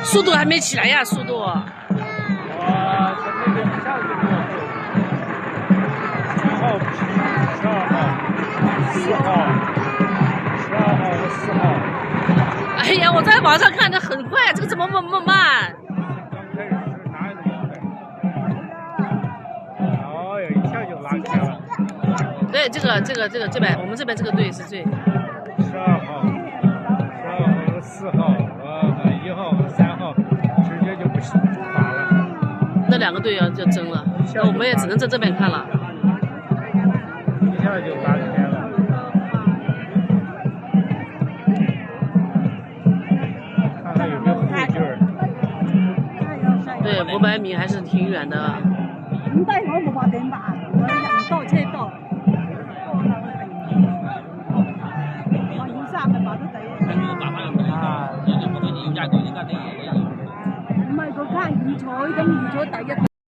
速度还没起来呀，速度。哎呀，我在网上看的很快，这个怎么那么慢？哦哟，一跳就拉开了。对，这边我们这边这个队是最。12号和4号，1号和3号直接就不罚了。那2个队要争了，那我们也只能在这边看了。一下就拉开了。看看有没有后劲儿。对，500米还是挺远的。唔低我冇話點辦，我人多車多。我要3咪話得抵。唔係佢卡二彩咁，二彩第一。